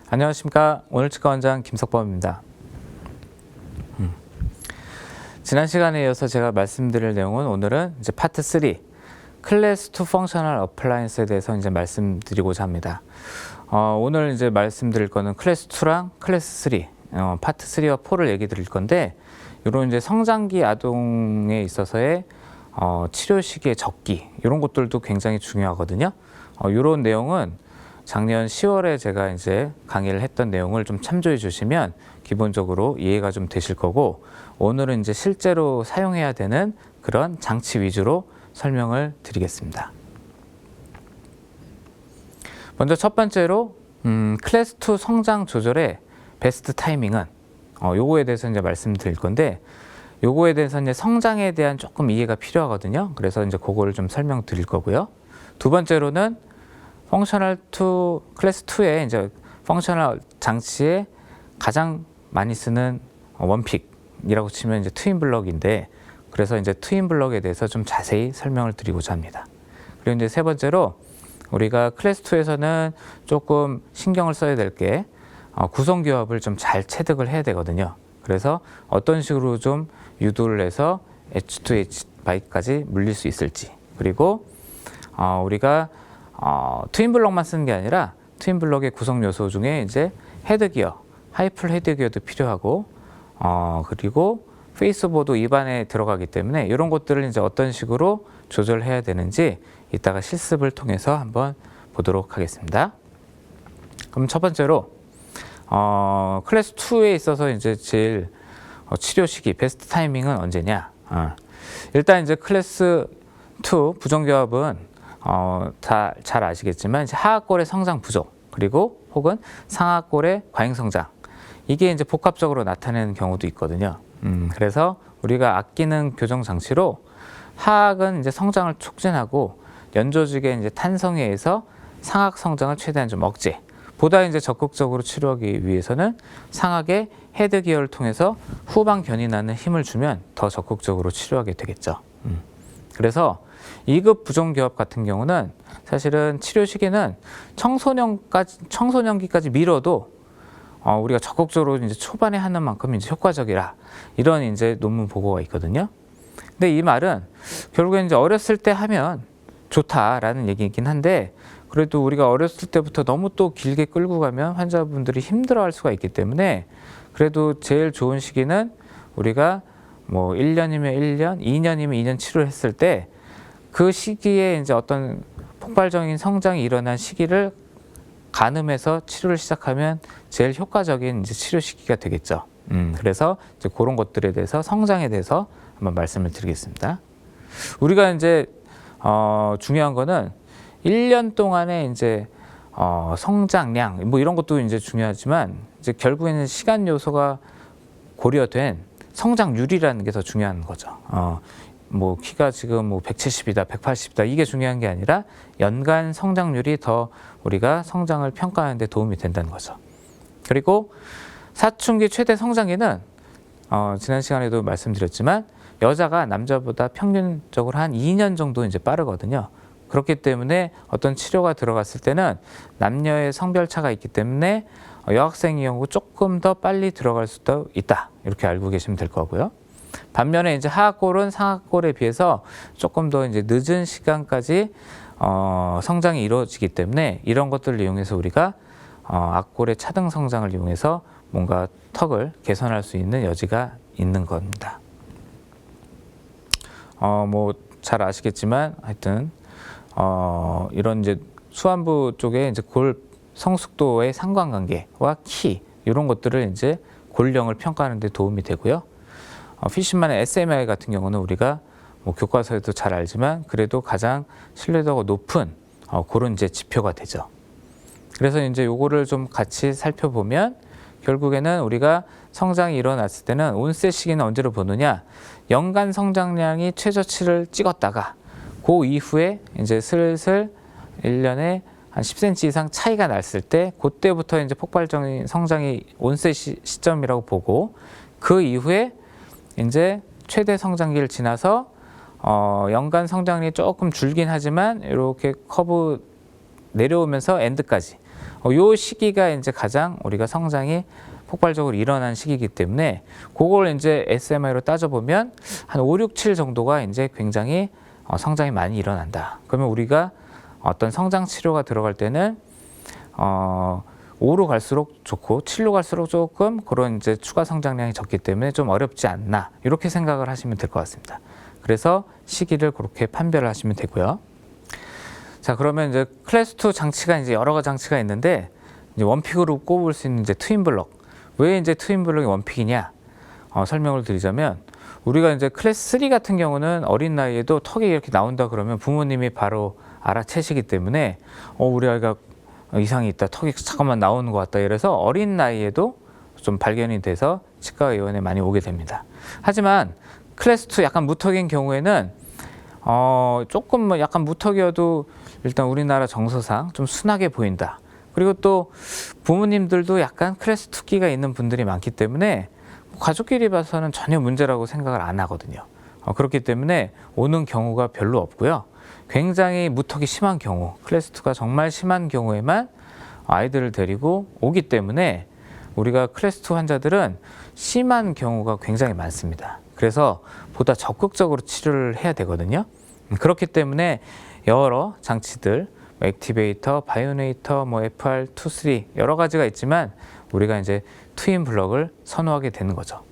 안녕하십니까. 오늘 치과 원장 김석범입니다. 지난 시간에 이어서 제가 말씀드릴 내용은 오늘은 이제 파트 3 클래스 2 펑셔널 어플라이언스에 대해서 이제 말씀드리고자 합니다. 오늘 이제 말씀드릴 거는 클래스 2랑 클래스 3 파트 3와 4를 얘기 드릴 건데, 이런 이제 성장기 아동에 있어서의 치료 시기의 적기, 이런 것들도 굉장히 중요하거든요. 이런 내용은 작년 10월에 제가 이제 강의를 했던 내용을 좀 참조해 주시면 기본적으로 이해가 좀 되실 거고, 오늘은 이제 실제로 사용해야 되는 그런 장치 위주로 설명을 드리겠습니다. 먼저 첫 번째로 클래스 2 성장 조절의 베스트 타이밍은 요거에 대해서 이제 말씀드릴 건데, 요거에 대해서 이제 성장에 대한 조금 이해가 필요하거든요. 그래서 이제 그거를 좀 설명드릴 거고요. 두 번째로는 펑셔널 2 클래스 2의 이제 펑셔널 장치에 가장 많이 쓰는 원픽이라고 치면 이제 트윈 블럭인데, 그래서 이제 트윈 블럭에 대해서 좀 자세히 설명을 드리고자 합니다. 그리고 이제 세 번째로 우리가 클래스 2에서는 조금 신경을 써야 될 게 구성 교합을 좀 잘 체득을 해야 되거든요. 그래서 어떤 식으로 좀 유도를 해서 H2H 바이까지 물릴 수 있을지, 그리고 우리가 트윈 블럭만 쓰는 게 아니라 트윈 블럭의 구성 요소 중에 이제 헤드 기어, 하이플 헤드 기어도 필요하고, 그리고 페이스보드 입안에 들어가기 때문에 이런 것들을 이제 어떤 식으로 조절해야 되는지 이따가 실습을 통해서 한번 보도록 하겠습니다. 그럼 첫 번째로 클래스 2에 있어서 이제 제일 치료 시기 베스트 타이밍은 언제냐? 일단 이제 클래스 2 부정교합은 다 잘 아시겠지만 이제 하악골의 성장 부족, 그리고 혹은 상악골의 과잉 성장, 이게 이제 복합적으로 나타내는 경우도 있거든요. 그래서 우리가 아끼는 교정 장치로 하악은 이제 성장을 촉진하고 연조직의 이제 탄성에 의해서 상악 성장을 최대한 좀 억제, 보다 이제 적극적으로 치료하기 위해서는 상악의 헤드 기어를 통해서 후방 견이 나는 힘을 주면 더 적극적으로 치료하게 되겠죠. 그래서 2급 부정교합 같은 경우는 사실은 치료 시기는 청소년기까지 미뤄도 우리가 적극적으로 이제 초반에 하는 만큼 이제 효과적이라, 이런 이제 논문 보고가 있거든요. 근데 이 말은 결국엔 이제 어렸을 때 하면 좋다라는 얘기이긴 한데, 그래도 우리가 어렸을 때부터 너무 또 길게 끌고 가면 환자분들이 힘들어할 수가 있기 때문에, 그래도 제일 좋은 시기는 우리가 뭐 1년이면 1년, 2년이면 2년 치료를 했을 때 그 시기에 이제 어떤 폭발적인 성장이 일어난 시기를 가늠해서 치료를 시작하면 제일 효과적인 이제 치료 시기가 되겠죠. 그래서 이제 그런 것들에 대해서, 성장에 대해서 한번 말씀을 드리겠습니다. 우리가 이제 중요한 거는 1년 동안의 이제 성장량, 뭐 이런 것도 이제 중요하지만, 이제 결국에는 시간 요소가 고려된 성장률이라는 게 더 중요한 거죠. 뭐 키가 지금 뭐 170이다, 180이다, 이게 중요한 게 아니라 연간 성장률이 더 우리가 성장을 평가하는 데 도움이 된다는 거죠. 그리고 사춘기 최대 성장기는 지난 시간에도 말씀드렸지만 여자가 남자보다 평균적으로 한 2년 정도 이제 빠르거든요. 그렇기 때문에 어떤 치료가 들어갔을 때는 남녀의 성별차가 있기 때문에 여학생의 경우 조금 더 빨리 들어갈 수도 있다, 이렇게 알고 계시면 될 거고요. 반면에 이제 하악골은 상악골에 비해서 조금 더 이제 늦은 시간까지 성장이 이루어지기 때문에 이런 것들을 이용해서 우리가 악골의 차등 성장을 이용해서 뭔가 턱을 개선할 수 있는 여지가 있는 겁니다. 뭐 잘 아시겠지만 하여튼 이런 이제 수안부 쪽에 이제 골 성숙도의 상관관계와 키, 이런 것들을 이제 골령을 평가하는 데 도움이 되고요. 피쉬만의 SMI 같은 경우는 우리가 뭐 교과서에도 잘 알지만 그래도 가장 신뢰도가 높은 그런 이제 지표가 되죠. 그래서 이제 요거를 좀 같이 살펴보면 결국에는 우리가 성장이 일어났을 때는 온셋 시기는 언제로 보느냐, 연간 성장량이 최저치를 찍었다가 그 이후에 이제 슬슬 1년에 한 10cm 이상 차이가 났을 때, 그때부터 이제 폭발적인 성장이 온셋 시점이라고 보고, 그 이후에 이제 최대 성장기를 지나서 연간 성장률이 조금 줄긴 하지만 이렇게 커브 내려오면서 엔드까지 요 시기가 이제 가장 우리가 성장이 폭발적으로 일어난 시기이기 때문에 그걸 이제 SMI로 따져보면 한 5, 6, 7 정도가 이제 굉장히 성장이 많이 일어난다. 그러면 우리가 어떤 성장 치료가 들어갈 때는 5로 갈수록 좋고 7로 갈수록 조금 그런 이제 추가 성장량이 적기 때문에 좀 어렵지 않나 이렇게 생각을 하시면 될 것 같습니다. 그래서 시기를 그렇게 판별을 하시면 되고요. 자, 그러면 이제 클래스 2 장치가 이제 여러 가지 장치가 있는데 이제 원픽으로 꼽을 수 있는 이제 트윈 블럭. 왜 이제 트윈 블럭이 원픽이냐? 설명을 드리자면 우리가 이제 클래스 3 같은 경우는 어린 나이에도 턱이 이렇게 나온다 그러면 부모님이 바로 알아채시기 때문에 우리 아이가 이상이 있다, 턱이 잠깐만 나오는 것 같다 이래서 어린 나이에도 좀 발견이 돼서 치과 의원에 많이 오게 됩니다. 하지만 클래스 2 약간 무턱인 경우에는 조금 뭐 약간 무턱이어도 일단 우리나라 정서상 좀 순하게 보인다. 그리고 또 부모님들도 약간 클래스 2기가 있는 분들이 많기 때문에 가족끼리 봐서는 전혀 문제라고 생각을 안 하거든요. 그렇기 때문에 오는 경우가 별로 없고요. 굉장히 무턱이 심한 경우, 클래스 2가 정말 심한 경우에만 아이들을 데리고 오기 때문에 우리가 클래스 2 환자들은 심한 경우가 굉장히 많습니다. 그래서 보다 적극적으로 치료를 해야 되거든요. 그렇기 때문에 여러 장치들, 액티베이터, 바이오네이터, FR2, 3 여러 가지가 있지만 우리가 이제 트윈 블럭을 선호하게 되는 거죠.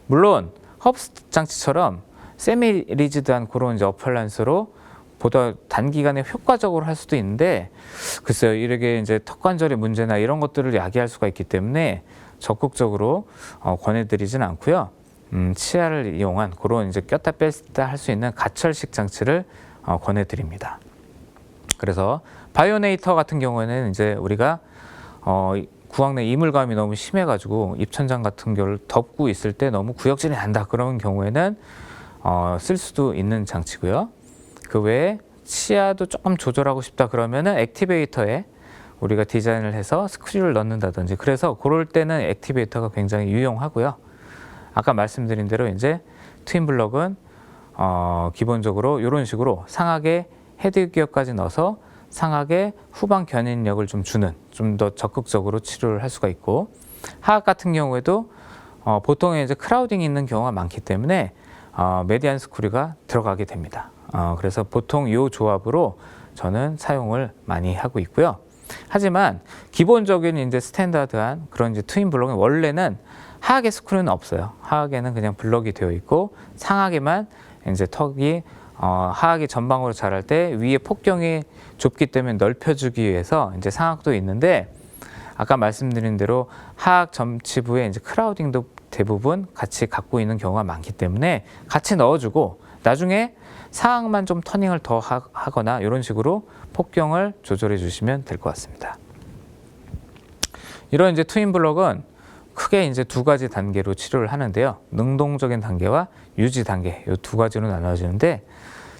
물론 헙스 장치처럼 세미 리지드한 그런 이제 어플란스로 보다 단기간에 효과적으로 할 수도 있는데 글쎄요, 이렇게 이제 턱관절의 문제나 이런 것들을 야기할 수가 있기 때문에 적극적으로 권해드리진 않고요. 치아를 이용한 그런 이제 꼈다 뺐다 할 수 있는 가철식 장치를 권해드립니다. 그래서 바이오네이터 같은 경우에는 이제 우리가 구강 내 이물감이 너무 심해가지고 입천장 같은 경우를 덮고 있을 때 너무 구역질이 난다 그런 경우에는 쓸 수도 있는 장치고요. 그 외에 치아도 조금 조절하고 싶다 그러면은 액티베이터에 우리가 디자인을 해서 스크류를 넣는다든지 그래서 그럴 때는 액티베이터가 굉장히 유용하고요. 아까 말씀드린 대로 이제 트윈 블럭은 기본적으로 이런 식으로 상하게 헤드기어까지 넣어서 상하게 후방 견인력을 좀 주는 좀 더 적극적으로 치료를 할 수가 있고 하악 같은 경우에도 보통 이제 크라우딩이 있는 경우가 많기 때문에 메디안 스크류가 들어가게 됩니다. 그래서 보통 이 조합으로 저는 사용을 많이 하고 있고요. 하지만 기본적인 이제 스탠다드한 그런 이제 트윈 블럭은 원래는 하악에 스크류는 없어요. 하악에는 그냥 블럭이 되어 있고 상하게만 이제 턱이 하악이 전방으로 자랄 때 위에 폭경이 좁기 때문에 넓혀주기 위해서 이제 상악도 있는데 아까 말씀드린 대로 하악 점치부에 이제 크라우딩도 대부분 같이 갖고 있는 경우가 많기 때문에 같이 넣어주고 나중에 상악만 좀 터닝을 더 하거나 이런 식으로 폭경을 조절해 주시면 될 것 같습니다. 이런 이제 트윈 블럭은 크게 이제 두 가지 단계로 치료를 하는데요. 능동적인 단계와 유지 단계 이 두 가지로 나눠지는데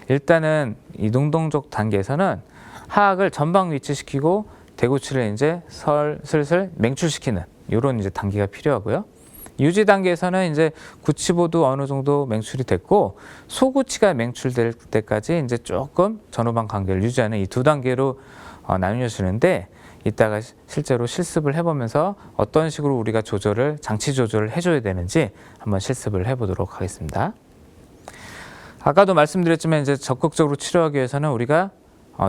일단은 이 능동적 단계에서는 하악을 전방 위치시키고 대구치를 이제 슬슬 맹출시키는 이런 이제 단계가 필요하고요. 유지 단계에서는 이제 구치보도 어느 정도 맹출이 됐고 소구치가 맹출될 때까지 이제 조금 전후방 간격을 유지하는 이 두 단계로 나뉘어지는데 이따가 실제로 실습을 해보면서 어떤 식으로 우리가 장치 조절을 해줘야 되는지 한번 실습을 해보도록 하겠습니다. 아까도 말씀드렸지만 이제 적극적으로 치료하기 위해서는 우리가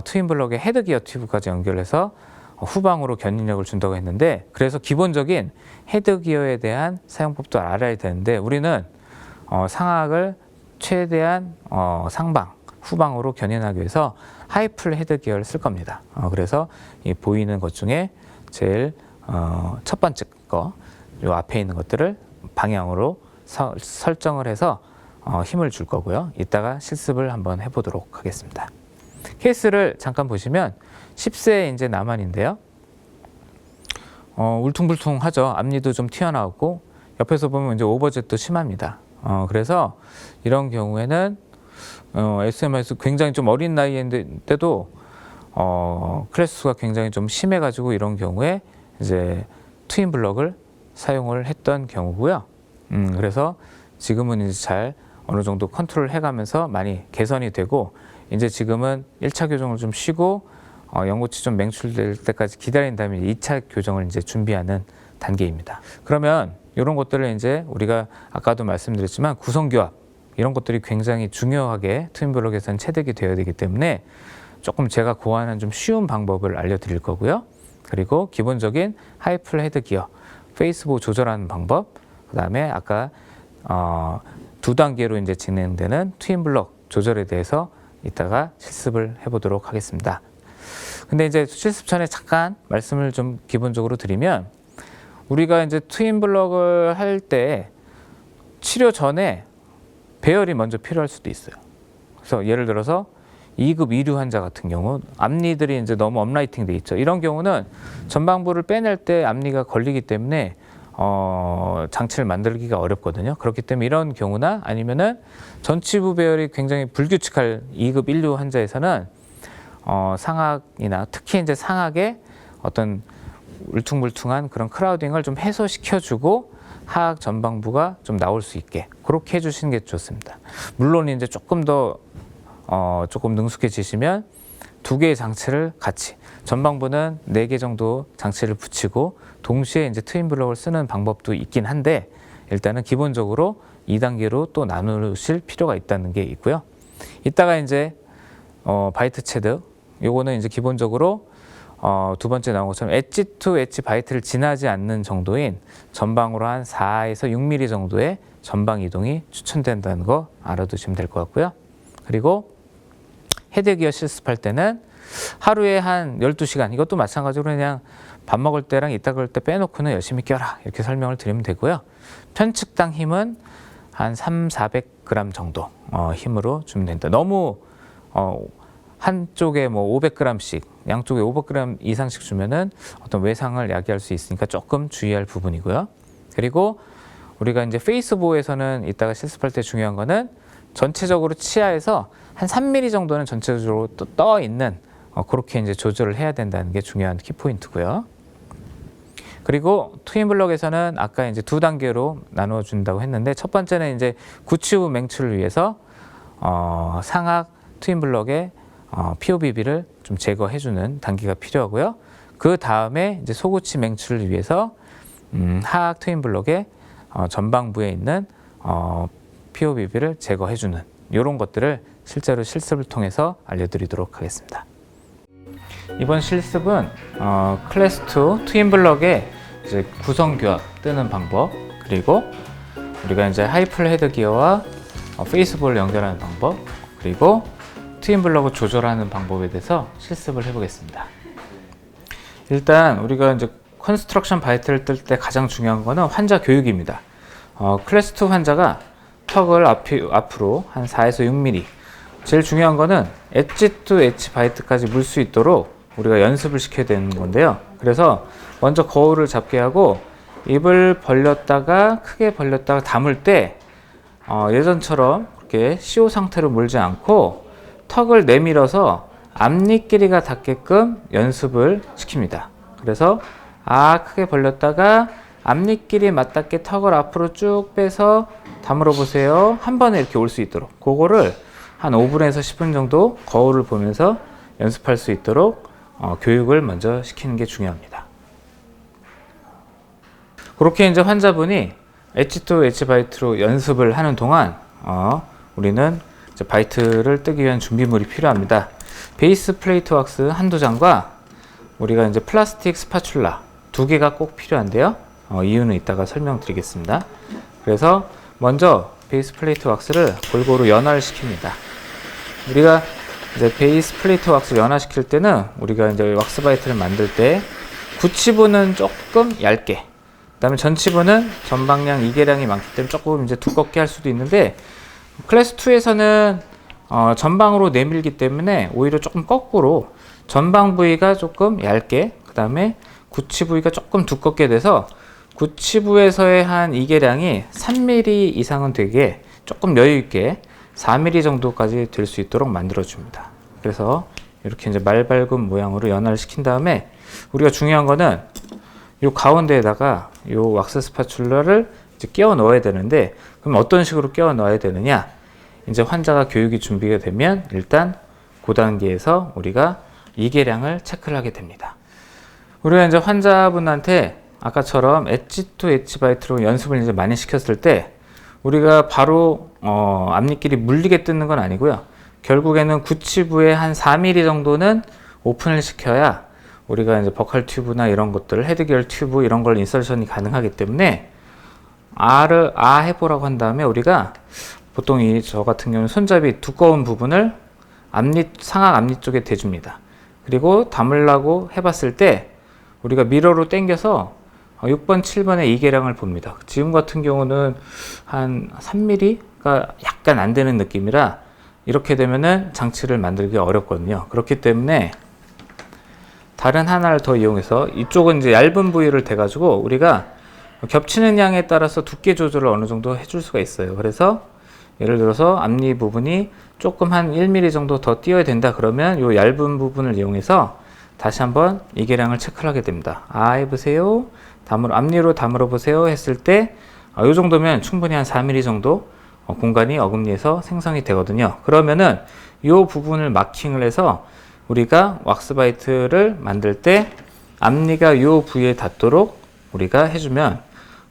트윈 블럭의 헤드기어 튜브까지 연결해서 후방으로 견인력을 준다고 했는데 그래서 기본적인 헤드기어에 대한 사용법도 알아야 되는데 우리는 상악을 최대한 상방, 후방으로 견인하기 위해서 하이풀 헤드기어를 쓸 겁니다. 그래서 이 보이는 것 중에 제일 첫 번째 거, 요 앞에 있는 것들을 방향으로 설정을 해서 힘을 줄 거고요. 이따가 실습을 한번 해보도록 하겠습니다. 케이스를 잠깐 보시면 10세 이제 남한인데요. 울퉁불퉁하죠. 앞니도 좀 튀어나오고 옆에서 보면 이제 오버젯도 심합니다. 그래서 이런 경우에는 SMI에서 굉장히 좀 어린 나이인데도 클래스가 굉장히 좀 심해가지고 이런 경우에 이제 트윈 블럭을 사용을 했던 경우고요. 그래서 지금은 이제 잘 어느 정도 컨트롤 해가면서 많이 개선이 되고 이제 지금은 1차 교정을 좀 쉬고 연고치 좀 맹출될 때까지 기다린 다음에 2차 교정을 이제 준비하는 단계입니다. 그러면 이런 것들을 이제 우리가 아까도 말씀드렸지만 구성교합 이런 것들이 굉장히 중요하게 트윈블럭에서는 체득이 되어야 되기 때문에 조금 제가 고안한 좀 쉬운 방법을 알려드릴 거고요. 그리고 기본적인 하이플 헤드 기어, 페이스보 조절하는 방법, 그 다음에 아까 2단계로 이제 진행되는 트윈블럭 조절에 대해서 이따가 실습을 해보도록 하겠습니다. 근데 이제 실습 전에 잠깐 말씀을 좀 기본적으로 드리면 우리가 이제 트윈블럭을 할 때 치료 전에 배열이 먼저 필요할 수도 있어요. 그래서 예를 들어서 2급 2류 환자 같은 경우 앞니들이 이제 너무 업라이팅 돼 있죠. 이런 경우는 전방부를 빼낼 때 앞니가 걸리기 때문에 장치를 만들기가 어렵거든요. 그렇기 때문에 이런 경우나 아니면은 전치부 배열이 굉장히 불규칙할 2급 1류 환자에서는 상악이나 특히 이제 상악에 어떤 울퉁불퉁한 그런 크라우딩을 좀 해소시켜주고 하악 전방부가 좀 나올 수 있게 그렇게 해주시는 게 좋습니다. 물론 이제 조금 더 조금 능숙해지시면 2개의 장치를 같이 전방부는 4개 정도 장치를 붙이고 동시에 이제 트윈블럭을 쓰는 방법도 있긴 한데 일단은 기본적으로 2단계로 또 나누실 필요가 있다는 게 있고요. 이따가 이제 바이트 체득 요거는 이제 기본적으로 두 번째 나온 것처럼 엣지 투 엣지 바이트를 지나지 않는 정도인 전방으로 한 4에서 6mm 정도의 전방 이동이 추천된다는 거 알아두시면 될 것 같고요. 그리고 헤드기어 실습할 때는 하루에 한 12시간 이것도 마찬가지로 그냥 밥 먹을 때랑 이따 그럴 때 빼놓고는 열심히 껴라 이렇게 설명을 드리면 되고요. 편측당 힘은 한 300-400g 정도 힘으로 주면 된다. 너무 한쪽에 뭐 500g씩 양쪽에 500g 이상씩 주면은 어떤 외상을 야기할 수 있으니까 조금 주의할 부분이고요. 그리고 우리가 이제 페이스보에서는 이따가 실습할 때 중요한 거는 전체적으로 치아에서 한 3mm 정도는 전체적으로 또 떠 있는 그렇게 이제 조절을 해야 된다는 게 중요한 키포인트고요. 그리고 트윈블럭에서는 아까 이제 2단계로 나누어 준다고 했는데 첫 번째는 이제 구치부 맹출을 위해서 상악 트윈블럭의 POBB를 좀 제거해주는 단계가 필요하고요. 그 다음에 이제 소구치 맹출을 위해서 하악 트윈블럭의 전방부에 있는 POBB를 제거해주는 이런 것들을 실제로 실습을 통해서 알려드리도록 하겠습니다. 이번 실습은 클래스 2 트윈블럭의 이제 구성교합 뜨는 방법 그리고 우리가 이제 하이플 헤드 기어와 페이스볼을 연결하는 방법 그리고 트윈블럭을 조절하는 방법에 대해서 실습을 해보겠습니다. 일단 우리가 이제 컨스트럭션 바이트를 뜰 때 가장 중요한 거는 환자 교육입니다. 클래스 2 환자가 턱을 앞으로 한 4에서 6mm 제일 중요한 거는 엣지 투 엣지 바이트까지 물 수 있도록 우리가 연습을 시켜야 되는 건데요. 그래서 먼저 거울을 잡게 하고 입을 벌렸다가 크게 벌렸다가 담을 때 예전처럼 그렇게 CO 상태로 물지 않고 턱을 내밀어서 앞니 길이가 닿게끔 연습을 시킵니다. 그래서 크게 벌렸다가 앞니 길이 맞닿게 턱을 앞으로 쭉 빼서 다물어 보세요. 한 번에 이렇게 올 수 있도록 그거를 한 5분에서 10분 정도 거울을 보면서 연습할 수 있도록 교육을 먼저 시키는 게 중요합니다. 그렇게 이제 환자분이 엣지 투 엣지 바이트로 연습을 하는 동안 우리는 이제 바이트를 뜨기 위한 준비물이 필요합니다. 베이스 플레이트 왁스 한두 장과 우리가 이제 플라스틱 스파츌라 2개가 꼭 필요한데요. 이유는 이따가 설명드리겠습니다. 그래서 먼저 베이스 플레이트 왁스를 골고루 연화를 시킵니다. 우리가 이제 베이스 플레이트 왁스 연화시킬 때는 우리가 이제 왁스 바이트를 만들 때 구치부는 조금 얇게, 그다음에 전치부는 전방량 이계량이 많기 때문에 조금 이제 두껍게 할 수도 있는데 클래스 2에서는 전방으로 내밀기 때문에 오히려 조금 거꾸로 전방 부위가 조금 얇게, 그다음에 구치 부위가 조금 두껍게 돼서 구치부에서의 한 이계량이 3mm 이상은 되게 조금 여유 있게 4mm 정도까지 될 수 있도록 만들어 줍니다. 그래서 이렇게 이제 말발굽 모양으로 연화를 시킨 다음에 우리가 중요한 거는 이 가운데에다가 이 왁스 스파츌라를 이제 끼워 넣어야 되는데, 그럼 어떤 식으로 끼워 넣어야 되느냐? 이제 환자가 교육이 준비가 되면 일단 그 단계에서 우리가 이계량을 체크를 하게 됩니다. 우리가 이제 환자분한테 아까처럼 엣지 투 엣지 바이트로 연습을 이제 많이 시켰을 때 우리가 바로 앞니끼리 물리게 뜯는 건 아니고요. 결국에는 구치부에 한 4mm 정도는 오픈을 시켜야 우리가 이제 버칼 튜브나 이런 것들, 헤드기어 튜브 이런 걸 인설션이 가능하기 때문에 해보라고 한 다음에 우리가 보통 저 같은 경우는 손잡이 두꺼운 부분을 상악 앞니 쪽에 대줍니다. 그리고 담으려고 해봤을 때 우리가 미러로 당겨서 6번, 7번의 이계량을 봅니다. 지금 같은 경우는 한 3mm가 약간 안 되는 느낌이라 이렇게 되면은 장치를 만들기 어렵거든요. 그렇기 때문에 다른 하나를 더 이용해서 이쪽은 이제 얇은 부위를 대가지고 우리가 겹치는 양에 따라서 두께 조절을 어느 정도 해줄 수가 있어요. 그래서 예를 들어서 앞니 부분이 조금 한 1mm 정도 더 띄어야 된다 그러면 이 얇은 부분을 이용해서 다시 한번 이계량을 체크를 하게 됩니다. 해보세요. 앞니로 다물어 보세요 했을 때 이 정도면 충분히 한 4mm 정도 공간이 어금니에서 생성이 되거든요. 그러면은 이 부분을 마킹을 해서 우리가 왁스바이트를 만들 때 앞니가 이 부위에 닿도록 우리가 해주면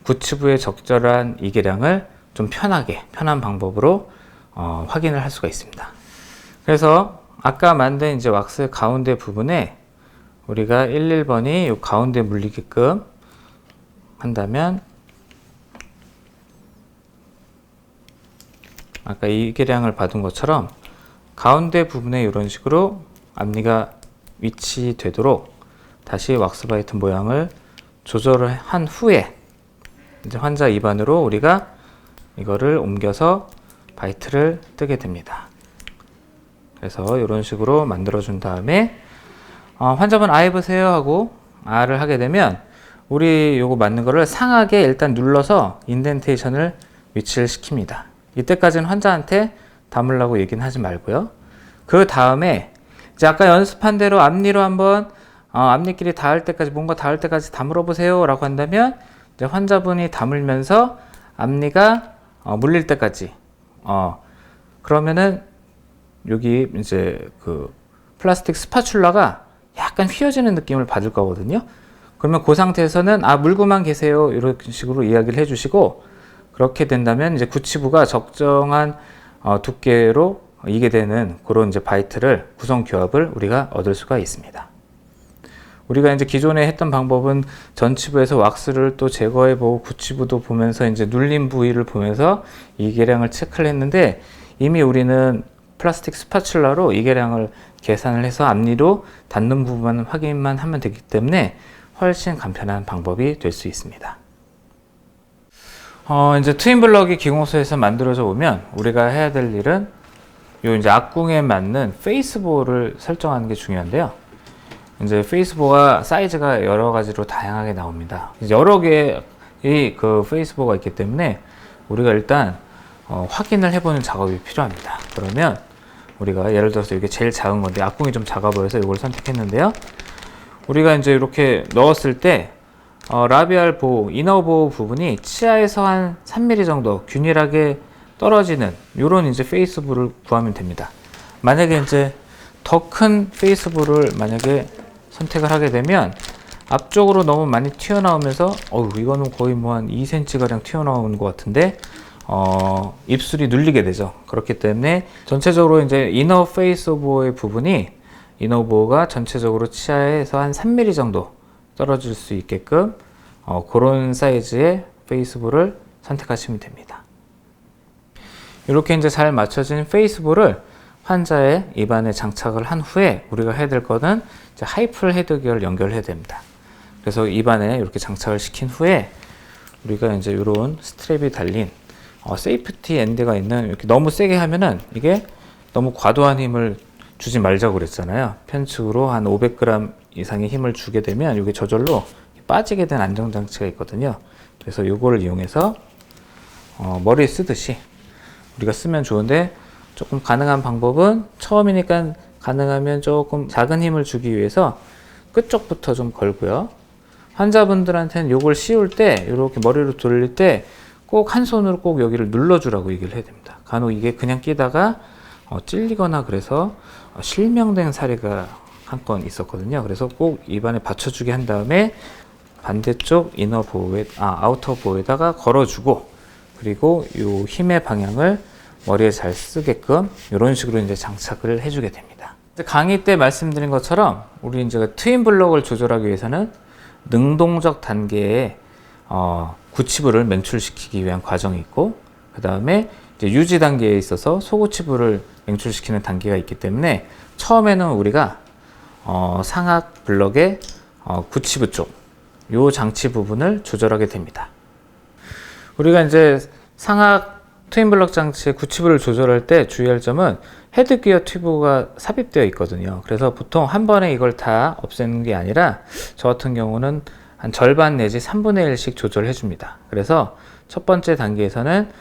구치부의 적절한 이계량을 좀 편한 방법으로 확인을 할 수가 있습니다. 그래서 아까 만든 이제 왁스 가운데 부분에 우리가 11번이 이 가운데 물리게끔 한다면 아까 이계량을 받은 것처럼 가운데 부분에 이런 식으로 앞니가 위치되도록 다시 왁스바이트 모양을 조절을 한 후에 이제 환자 입안으로 우리가 이거를 옮겨서 바이트를 뜨게 됩니다. 그래서 이런 식으로 만들어 준 다음에 환자분 해보세요 하고 를 하게 되면 우리 요거 맞는 거를 상하게 일단 눌러서 인덴테이션을 위치를 시킵니다. 이때까지는 환자한테 담으려고 얘기는 하지 말고요. 그 다음에 이제 아까 연습한 대로 앞니로 한번 앞니끼리 닿을 때까지 뭔가 닿을 때까지 다물어 보세요 라고 한다면 이제 환자분이 다물면서 앞니가 물릴 때까지 그러면은 여기 이제 그 플라스틱 스파츌라가 약간 휘어지는 느낌을 받을 거거든요. 그러면 그 상태에서는 물고만 계세요 이런 식으로 이야기를 해주시고 그렇게 된다면 이제 구치부가 적정한 두께로 이게 되는 그런 이제 바이트를 구성 교합을 우리가 얻을 수가 있습니다. 우리가 이제 기존에 했던 방법은 전치부에서 왁스를 또 제거해보고 구치부도 보면서 이제 눌린 부위를 보면서 이계량을 체크를 했는데 이미 우리는 플라스틱 스파츌라로 이계량을 계산을 해서 앞니로 닿는 부분만 확인만 하면 되기 때문에 훨씬 간편한 방법이 될 수 있습니다. 이제 트윈블럭이 기공소에서 만들어져 오면 우리가 해야 될 일은 요 이제 앞궁에 맞는 페이스볼을 설정하는 게 중요한데요. 이제 페이스볼가 사이즈가 여러 가지로 다양하게 나옵니다. 여러 개의 그 페이스볼가 있기 때문에 우리가 일단 확인을 해보는 작업이 필요합니다. 그러면 우리가 예를 들어서 이게 제일 작은 건데 앞궁이 좀 작아 보여서 이걸 선택했는데요. 우리가 이제 이렇게 넣었을 때 라비알 보호, 이너 보호 부분이 치아에서 한 3mm 정도 균일하게 떨어지는 이런 이제 페이스볼을 구하면 됩니다. 만약에 이제 더 큰 페이스볼을 만약에 선택을 하게 되면 앞쪽으로 너무 많이 튀어나오면서 이거는 거의 뭐 한 2cm 가량 튀어나오는 것 같은데 입술이 눌리게 되죠. 그렇기 때문에 전체적으로 이제 이너 페이스볼의 부분이 이너 보호가 전체적으로 치아에서 한 3mm 정도 떨어질 수 있게끔 그런 사이즈의 페이스볼을 선택하시면 됩니다. 이렇게 이제 잘 맞춰진 페이스볼을 환자의 입안에 장착을 한 후에 우리가 해야 될 거는 이제 하이플 헤드기어를 연결해야 됩니다. 그래서 입안에 이렇게 장착을 시킨 후에 우리가 이제 이런 스트랩이 달린 세이프티 엔드가 있는 이렇게 너무 세게 하면은 이게 너무 과도한 힘을 주지 말자고 그랬잖아요. 편측으로 한 500g 이상의 힘을 주게 되면 이게 저절로 빠지게 된 안정장치가 있거든요. 그래서 이거를 이용해서 머리에 쓰듯이 우리가 쓰면 좋은데 조금 가능한 방법은 처음이니까 가능하면 조금 작은 힘을 주기 위해서 끝쪽부터 좀 걸고요. 환자분들한테는 이걸 씌울 때 이렇게 머리로 돌릴 때 꼭 한 손으로 꼭 여기를 눌러주라고 얘기를 해야 됩니다. 간혹 이게 그냥 끼다가 찔리거나 그래서 실명된 사례가 한 건 있었거든요. 그래서 꼭 입안에 받쳐주게 한 다음에 반대쪽 이너 보호에 아우터 보호에다가 걸어주고, 그리고 이 힘의 방향을 머리에 잘 쓰게끔 이런 식으로 이제 장착을 해주게 됩니다. 강의 때 말씀드린 것처럼 우리 이제 트윈 블럭을 조절하기 위해서는 능동적 단계에 구치부를 맹출시키기 위한 과정이 있고, 그 다음에 이제 유지 단계에 있어서 소구치부를 맹출시키는 단계가 있기 때문에 처음에는 우리가 상악 블럭의 구치부 쪽, 요 장치 부분을 조절하게 됩니다. 우리가 이제 상악 트윈 블럭 장치의 구치부를 조절할 때 주의할 점은 헤드 기어 튜브가 삽입되어 있거든요. 그래서 보통 한 번에 이걸 다 없애는 게 아니라 저 같은 경우는 한 절반 내지 3분의 1씩 조절해 줍니다. 그래서 첫 번째 단계에서는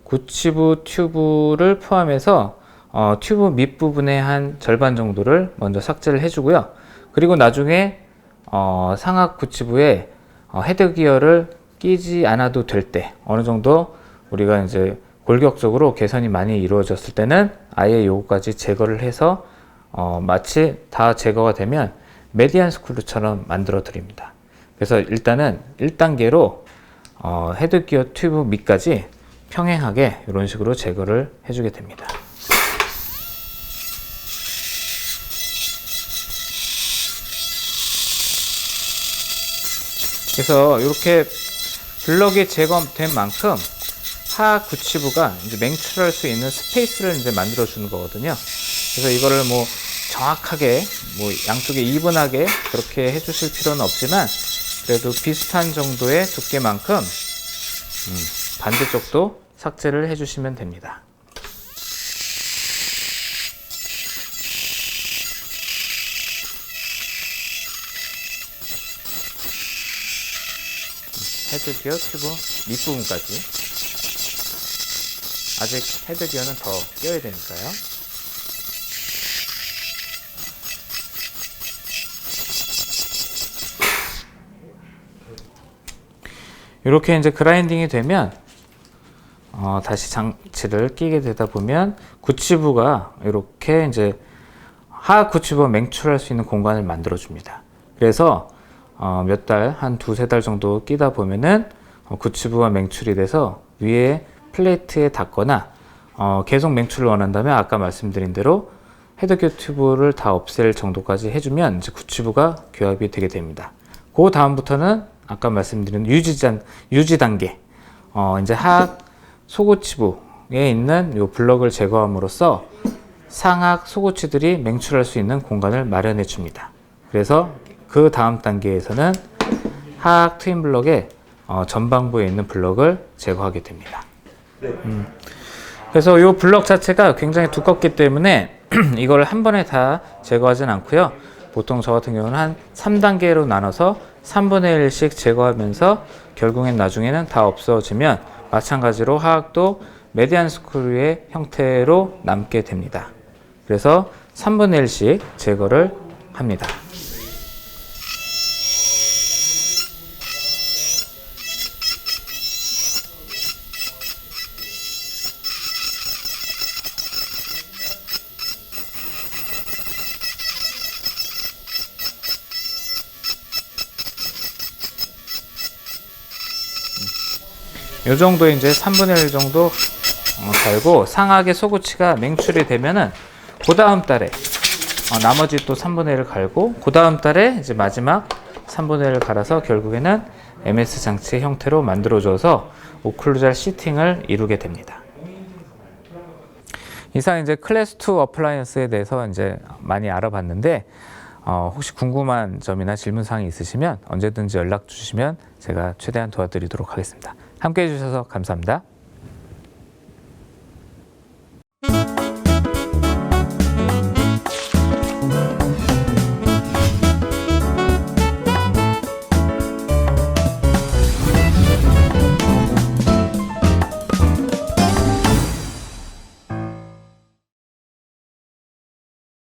구치부 튜브를 포함해서 튜브 밑부분의 한 절반 정도를 먼저 삭제를 해주고요. 그리고 나중에 상악 구치부에 헤드 기어를 끼지 않아도 될 때, 어느 정도 우리가 이제 골격적으로 개선이 많이 이루어졌을 때는 아예 요거까지 제거를 해서 마치 다 제거가 되면 메디안 스크류처럼 만들어 드립니다. 그래서 일단은 1단계로 헤드 기어 튜브 밑까지 평행하게 이런 식으로 제거를 해주게 됩니다. 그래서 이렇게 블럭이 제거된 만큼 하악 구치부가 이제 맹출할 수 있는 스페이스를 이제 만들어 주는 거거든요. 그래서 이거를 뭐 정확하게 뭐 양쪽에 이분하게 그렇게 해주실 필요는 없지만 그래도 비슷한 정도의 두께만큼 반대쪽도 삭제를 해주시면 됩니다. 헤드기어 튜브 밑부분까지. 아직 헤드기어는 더 끼워야 되니까요. 이렇게 이제 그라인딩이 되면 다시 장치를 끼게 되다 보면 구치부가 이렇게 이제 하악 구치부가 맹출할 수 있는 공간을 만들어 줍니다. 그래서 몇 달, 한 두세 달 정도 끼다 보면은 구치부가 맹출이 돼서 위에 플레이트에 닿거나 계속 맹출을 원한다면 아까 말씀드린 대로 헤드기어 튜브를 다 없앨 정도까지 해주면 이제 구치부가 교합이 되게 됩니다. 그 다음부터는 아까 말씀드린 유지 단계, 이제 하악 소구치부에 있는 요 블럭을 제거함으로써 상악 소구치들이 맹출할 수 있는 공간을 마련해 줍니다. 그래서 그 다음 단계에서는 하악 트윈 블럭의 전방부에 있는 블럭을 제거하게 됩니다. 그래서 이 블럭 자체가 굉장히 두껍기 때문에 이걸 한 번에 다 제거하진 않고요. 보통 저 같은 경우는 한 3단계로 나눠서 3분의 1씩 제거하면서 결국엔 나중에는 다 없어지면 마찬가지로 하악도 메디안 스크류의 형태로 남게 됩니다. 그래서 3분의 1씩 제거를 합니다. 이 정도 이제 3분의 1 정도 달고 상악의 소구치가 맹출이 되면은 그 다음 달에 나머지 또 3분의 1을 갈고 그 다음 달에 이제 마지막 3분의 1을 갈아서 결국에는 MS 장치의 형태로 만들어줘서 오클루잘 시팅을 이루게 됩니다. 이상 이제 클래스 2 어플라이언스에 대해서 이제 많이 알아봤는데 혹시 궁금한 점이나 질문사항이 있으시면 언제든지 연락 주시면 제가 최대한 도와드리도록 하겠습니다. 함께 해주셔서 감사합니다.